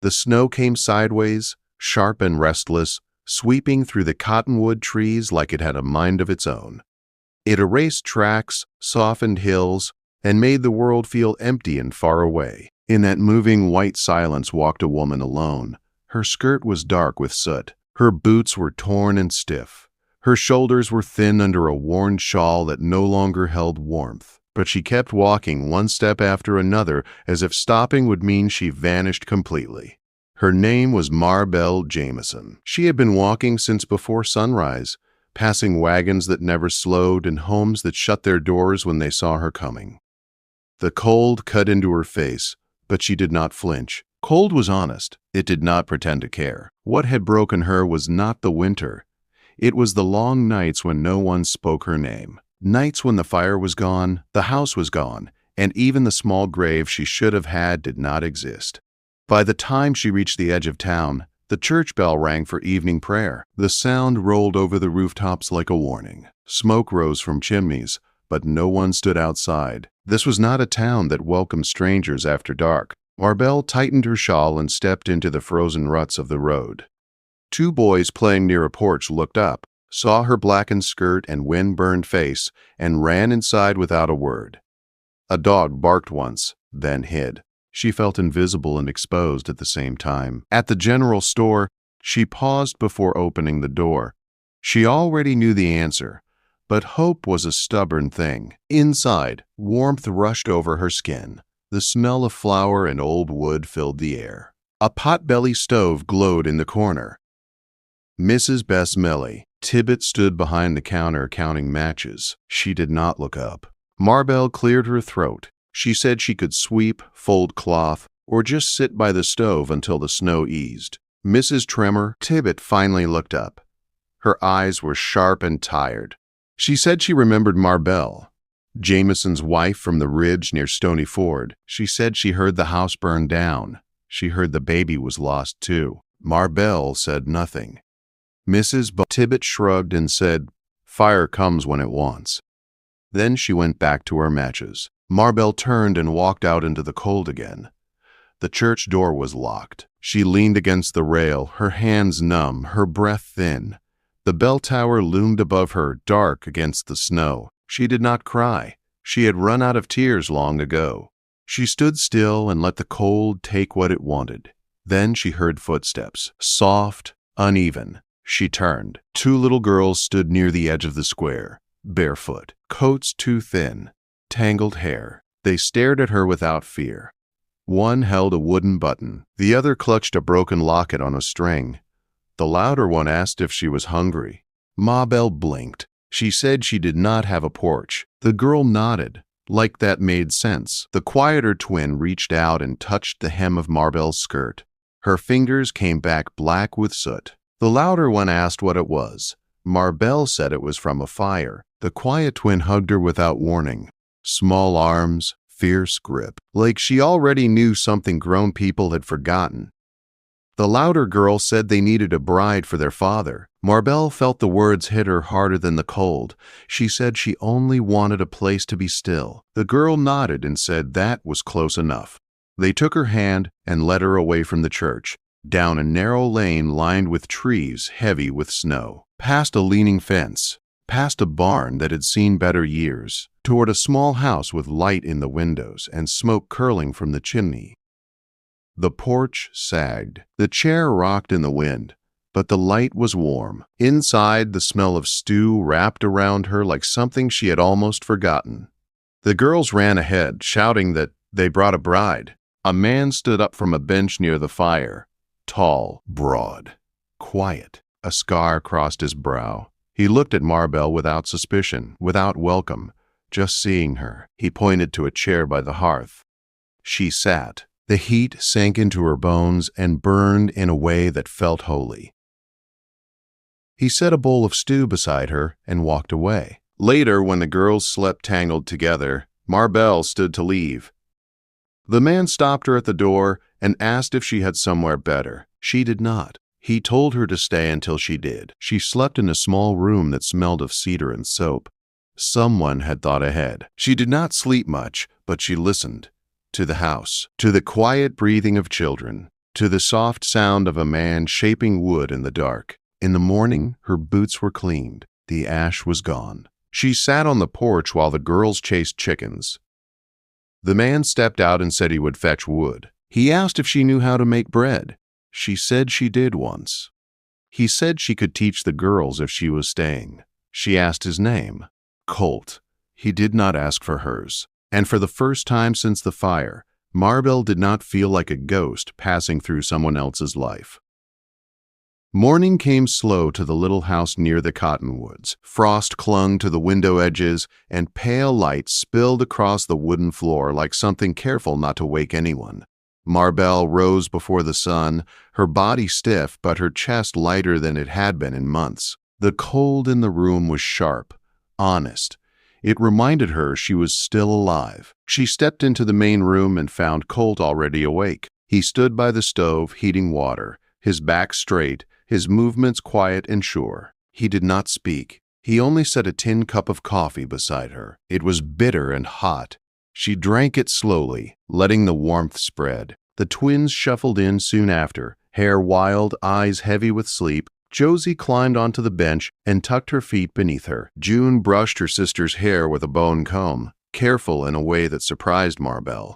The snow came sideways, sharp and restless, sweeping through the cottonwood trees like it had a mind of its own. It erased tracks, softened hills, and made the world feel empty and far away. In that moving white silence walked a woman alone. Her skirt was dark with soot. Her boots were torn and stiff. Her shoulders were thin under a worn shawl that no longer held warmth. But she kept walking one step after another as if stopping would mean she vanished completely. Her name was Marbell Jameson. She had been walking since before sunrise, passing wagons that never slowed and homes that shut their doors when they saw her coming. The cold cut into her face, but she did not flinch. Cold was honest. It did not pretend to care. What had broken her was not the winter. It was the long nights when no one spoke her name. Nights when the fire was gone, the house was gone, and even the small grave she should have had did not exist. By the time she reached the edge of town, the church bell rang for evening prayer. The sound rolled over the rooftops like a warning. Smoke rose from chimneys, but no one stood outside. This was not a town that welcomed strangers after dark. Marbell tightened her shawl and stepped into the frozen ruts of the road. Two boys playing near a porch looked up, saw her blackened skirt and wind-burned face, and ran inside without a word. A dog barked once, then hid. She felt invisible and exposed at the same time. At the general store, she paused before opening the door. She already knew the answer, but hope was a stubborn thing. Inside, warmth rushed over her skin. The smell of flour and old wood filled the air. A pot-belly stove glowed in the corner. Mrs. Bess Millie. Tibbet stood behind the counter counting matches. She did not look up. Marbell cleared her throat. She said she could sweep, fold cloth, or just sit by the stove until the snow eased. Mrs. Tremor. Tibbet finally looked up. Her eyes were sharp and tired. She said she remembered Marbell, Jameson's wife from the ridge near Stony Ford. She said she heard the house burn down. She heard the baby was lost too. Marbell said nothing. Mrs. Tibbet shrugged and said, "Fire comes when it wants." Then she went back to her matches. Marbell turned and walked out into the cold again. The church door was locked. She leaned against the rail, her hands numb, her breath thin. The bell tower loomed above her, dark against the snow. She did not cry. She had run out of tears long ago. She stood still and let the cold take what it wanted. Then she heard footsteps, soft, uneven. She turned. Two little girls stood near the edge of the square, barefoot, coats too thin, tangled hair. They stared at her without fear. One held a wooden button. The other clutched a broken locket on a string. The louder one asked if she was hungry. Marbell blinked. She said she did not have a porch. The girl nodded, like that made sense. The quieter twin reached out and touched the hem of Marbell's skirt. Her fingers came back black with soot. The louder one asked what it was. Marbell said it was from a fire. The quiet twin hugged her without warning. Small arms, fierce grip, like she already knew something grown people had forgotten. The louder girl said they needed a bride for their father. Marbell felt the words hit her harder than the cold. She said she only wanted a place to be still. The girl nodded and said that was close enough. They took her hand and led her away from the church, down a narrow lane lined with trees heavy with snow, past a leaning fence, past a barn that had seen better years, toward a small house with light in the windows and smoke curling from the chimney. The porch sagged. The chair rocked in the wind, but the light was warm. Inside, the smell of stew wrapped around her like something she had almost forgotten. The girls ran ahead, shouting that they brought a bride. A man stood up from a bench near the fire, tall, broad, quiet. A scar crossed his brow. He looked at Marbell without suspicion, without welcome, just seeing her. He pointed to a chair by the hearth. She sat. The heat sank into her bones and burned in a way that felt holy. He set a bowl of stew beside her and walked away. Later, when the girls slept tangled together, Marbell stood to leave. The man stopped her at the door and asked if she had somewhere better. She did not. He told her to stay until she did. She slept in a small room that smelled of cedar and soap. Someone had thought ahead. She did not sleep much, but she listened. To the house, to the quiet breathing of children, to the soft sound of a man shaping wood in the dark. In the morning, her boots were cleaned. The ash was gone. She sat on the porch while the girls chased chickens. The man stepped out and said he would fetch wood. He asked if she knew how to make bread. She said she did once. He said she could teach the girls if she was staying. She asked his name. Colt. He did not ask for hers. And for the first time since the fire, Marbell did not feel like a ghost passing through someone else's life. Morning came slow to the little house near the cottonwoods. Frost clung to the window edges, and pale light spilled across the wooden floor like something careful not to wake anyone. Marbell rose before the sun, her body stiff but her chest lighter than it had been in months. The cold in the room was sharp, honest. It reminded her she was still alive. She stepped into the main room and found Colt already awake. He stood by the stove, heating water, his back straight, his movements quiet and sure. He did not speak. He only set a tin cup of coffee beside her. It was bitter and hot. She drank it slowly, letting the warmth spread. The twins shuffled in soon after, hair wild, eyes heavy with sleep. Josie climbed onto the bench and tucked her feet beneath her. June brushed her sister's hair with a bone comb, careful in a way that surprised Marbell.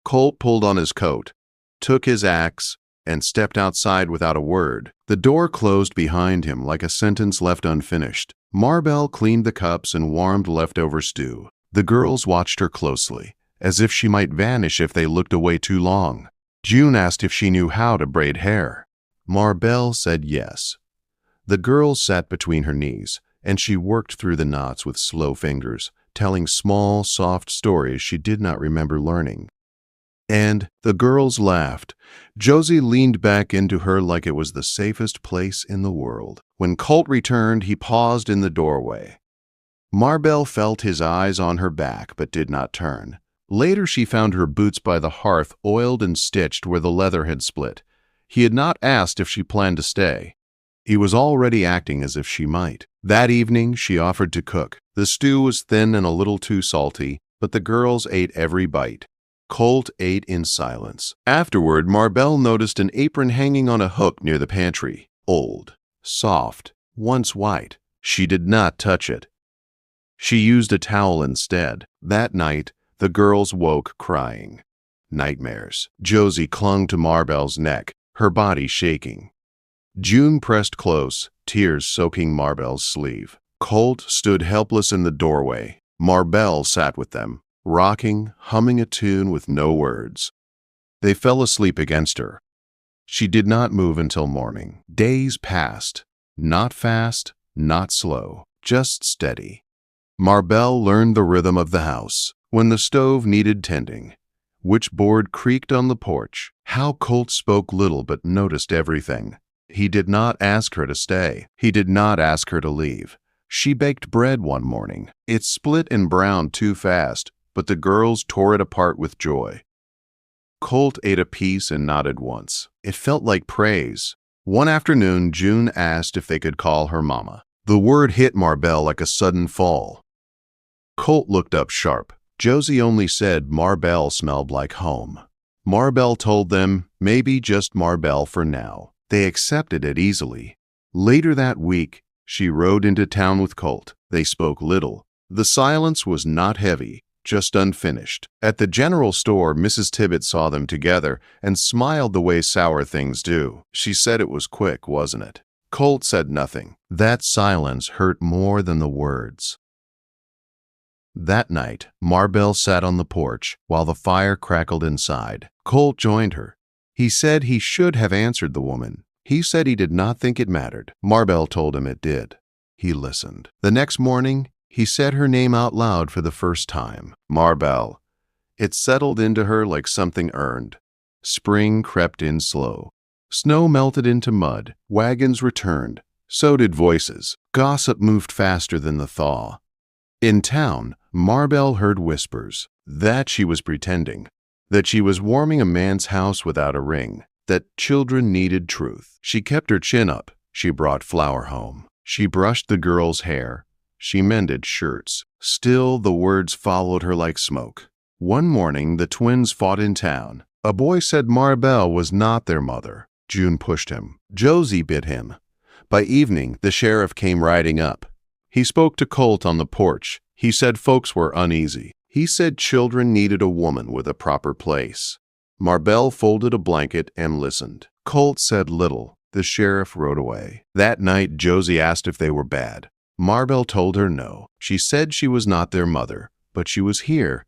Colt pulled on his coat, took his axe, and stepped outside without a word. The door closed behind him like a sentence left unfinished. Marbell cleaned the cups and warmed leftover stew. The girls watched her closely, as if she might vanish if they looked away too long. June asked if she knew how to braid hair. Marbell said yes. The girl sat between her knees, and she worked through the knots with slow fingers, telling small, soft stories she did not remember learning. And the girls laughed. Josie leaned back into her like it was the safest place in the world. When Colt returned, he paused in the doorway. Marbell felt his eyes on her back but did not turn. Later she found her boots by the hearth, oiled and stitched where the leather had split. He had not asked if she planned to stay. He was already acting as if she might. That evening, she offered to cook. The stew was thin and a little too salty, but the girls ate every bite. Colt ate in silence. Afterward, Marbell noticed an apron hanging on a hook near the pantry. Old, soft, once white. She did not touch it. She used a towel instead. That night, the girls woke crying. Nightmares. Josie clung to Marbell's neck, her body shaking. June pressed close, tears soaking Marbell's sleeve. Colt stood helpless in the doorway. Marbell sat with them, rocking, humming a tune with no words. They fell asleep against her. She did not move until morning. Days passed, not fast, not slow, just steady. Marbell learned the rhythm of the house, when the stove needed tending, which board creaked on the porch, how Colt spoke little but noticed everything. He did not ask her to stay. He did not ask her to leave. She baked bread one morning. It split and browned too fast, but the girls tore it apart with joy. Colt ate a piece and nodded once. It felt like praise. One afternoon, June asked if they could call her Mama. The word hit Marbell like a sudden fall. Colt looked up sharp. Josie only said Marbell smelled like home. Marbell told them maybe just Marbell for now. They accepted it easily. Later that week, she rode into town with Colt. They spoke little. The silence was not heavy, just unfinished. At the general store, Mrs. Tibbet saw them together and smiled the way sour things do. She said it was quick, wasn't it? Colt said nothing. That silence hurt more than the words. That night, Marbell sat on the porch while the fire crackled inside. Colt joined her. He said he should have answered the woman. He said he did not think it mattered. Marbell told him it did. He listened. The next morning, he said her name out loud for the first time. Marbell. It settled into her like something earned. Spring crept in slow. Snow melted into mud. Wagons returned. So did voices. Gossip moved faster than the thaw. In town, Marbell heard whispers. That she was pretending. That she was warming a man's house without a ring, that children needed truth. She kept her chin up. She brought flour home. She brushed the girls' hair. She mended shirts. Still, the words followed her like smoke. One morning, the twins fought in town. A boy said Maribel was not their mother. June pushed him. Josie bit him. By evening, the sheriff came riding up. He spoke to Colt on the porch. He said folks were uneasy. He said children needed a woman with a proper place. Maribel folded a blanket and listened. Colt said little. The sheriff rode away. That night, Josie asked if they were bad. Maribel told her no. She said she was not their mother, but she was here,